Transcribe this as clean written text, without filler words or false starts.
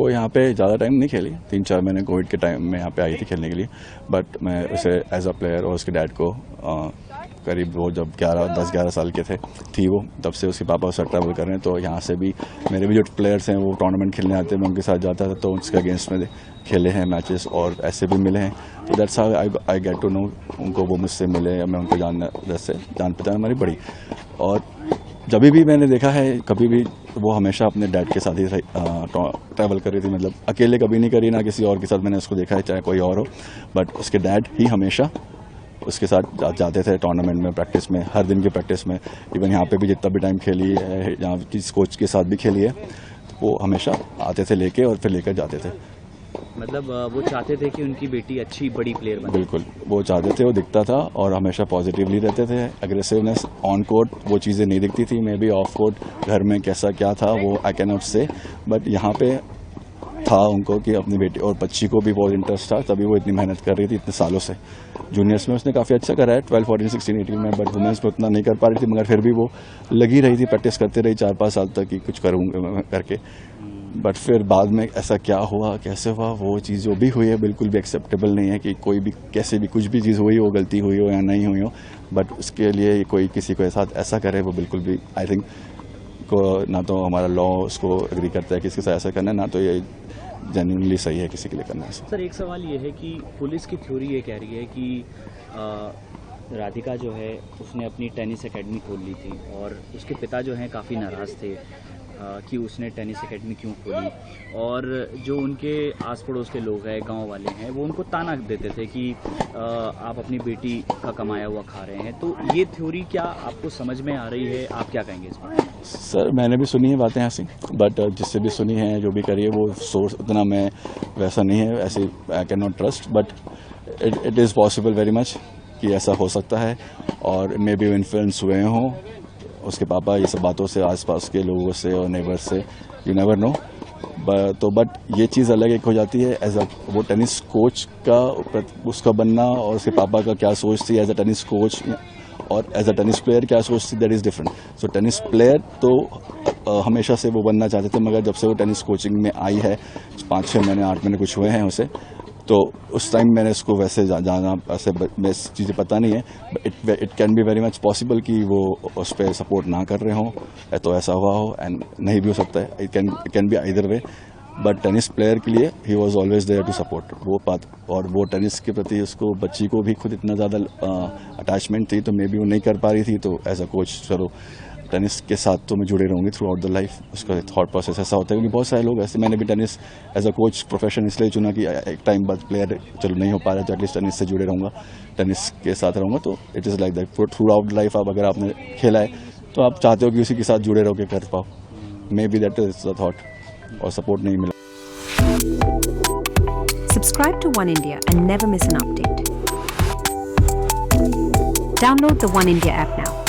वो यहाँ पे ज़्यादा टाइम नहीं खेली, 3-4 महीने कोविड के टाइम में यहाँ पे आई थी खेलने के लिए, बट मैं उसे एज अ प्लेयर और उसके डैड को करीब वो जब 10-11 साल के थी वो, तब से उसके पापा उसका ट्रैवल कर रहे हैं, तो यहाँ से भी मेरे भी जो प्लेयर्स हैं वो टूर्नामेंट खेलने आते हैं, मैं उनके साथ जाता था, तो उसके अगेंस्ट में खेले हैं मैचेस और ऐसे भी मिले हैं, तो that's how I get to know उनको, वो मुझसे मिले या मैं उनको जान पहचान हमारी बड़ी। और जब भी मैंने देखा है कभी भी वो हमेशा अपने डैड के साथ ही ट्रैवल कर रही थी, मतलब अकेले कभी नहीं करी, ना किसी और के साथ मैंने उसको देखा है, चाहे कोई और हो, बट उसके डैड ही हमेशा उसके साथ जाते थे टूर्नामेंट में, प्रैक्टिस में, हर दिन की प्रैक्टिस में। इवन यहाँ पे भी जितना भी टाइम खेली है, यहाँ किस कोच के साथ भी खेली है, तो वो हमेशा आते थे लेके और फिर लेकर जाते थे। मतलब वो चाहते थे कि उनकी बेटी अच्छी बड़ी प्लेयर बने। बिल्कुल, वो चाहते थे, वो दिखता था और हमेशा पॉजिटिवली रहते थे। एग्रेसिवनेस ऑन कोर्ट वो चीज़ें नहीं दिखती थी, मे बी ऑफ कोर्ट घर में कैसा क्या था वो आई कैन नॉट से, बट यहाँ पे था उनको कि अपनी बेटी और बच्ची को भी बहुत इंटरेस्ट था, तभी वो इतनी मेहनत कर रही थी इतने सालों से। जूनियर्स में उसने काफ़ी अच्छा करा है 12, 14, 16, 18 में, बट वुमेंस में उतना नहीं कर पा रही थी, मगर फिर भी वो लगी रही थी, प्रैक्टिस करते रही 4-5 साल तक कि कुछ करूँगा करके। बट फिर बाद में ऐसा क्या हुआ, कैसे हुआ, वो चीज़ जो भी हुई है बिल्कुल भी एक्सेप्टेबल नहीं है कि कोई भी कैसे भी कुछ भी चीज़ हुई हो, गलती हुई हो या नहीं हुई हो, बट उसके लिए कोई किसी के साथ ऐसा करे वो बिल्कुल भी आई थिंक को ना तो हमारा लॉ उसको एग्री करता है कि इसके साथ ऐसा करना है, ना तो ये जेन्युइनली सही है किसी के लिए करना है। सर एक सवाल ये है कि पुलिस की थ्योरी ये कह रही है कि राधिका जो है उसने अपनी टेनिस एकेडमी खोल ली थी और उसके पिता जो हैं काफ़ी नाराज़ थे कि उसने टेनिस एकेडमी क्यों खोली, और जो उनके आस पड़ोस के लोग हैं, गांव वाले हैं, वो उनको ताना देते थे कि आप अपनी बेटी का कमाया हुआ खा रहे हैं। तो ये थ्योरी क्या आपको समझ में आ रही है, आप क्या कहेंगे इसमें? सर मैंने भी सुनी है बातें ऐसी, बट जिससे भी सुनी है, जो भी करिए, वो सोर्स उतना मैं वैसा नहीं है, ऐसे I can not trust, but it is possible very much कि ऐसा हो सकता है, और मे बी इन्फ्लुएंस हुए हों उसके पापा ये सब बातों से, आसपास के लोगों से और नेबर्स से, यू नेवर नो। बट ये चीज़ अलग एक हो जाती है एज अ वो टेनिस कोच का उसका बनना, और उसके पापा का क्या सोच थी एज अ टेनिस कोच, और एज अ टेनिस प्लेयर क्या सोच थी, that is different. So tennis player तो हमेशा से वो बनना चाहते थे, मगर जब से वो टेनिस कोचिंग में आई है, 5-6 महीने 8 महीने कुछ हुए हैं उसे, तो उस टाइम मैंने इसको वैसे जाना, ऐसे वैसे चीज़ें पता नहीं है, it can be very much possible कि वो उस पर सपोर्ट ना कर रहे हों, तो ऐसा हुआ हो, एंड नहीं भी हो सकता है, it can be either way, but tennis player के लिए ही was always there to support वो बात, और वो टेनिस के प्रति उसको बच्ची को भी खुद इतना ज़्यादा अटैचमेंट थी, तो मे बी वो नहीं कर पा रही थी, तो एज अ कोच चलो टेनिस के साथ तो मैं जुड़े रहूँगी थ्रू आउट द लाइफ। उसका थॉट प्रोसेस ऐसा होता है, क्योंकि बहुत सारे लोग ऐसे, मैंने भी tennis as a coach profession इसलिए चुना कि एक टाइम बाद प्लेयर चलो नहीं हो पा रहा, तो एटलीस्ट टेनिस से जुड़े रहूँगा, टेनिस के साथ रहूँगा, तो it is like that through out life. आप अगर आपने खेला है तो आप चाहते हो कि उसी के साथ जुड़े रहो के कर पाओ, may be that is the thought, और सपोर्ट नहीं मिला। Subscribe to One India and never miss an update. Download the One India app now.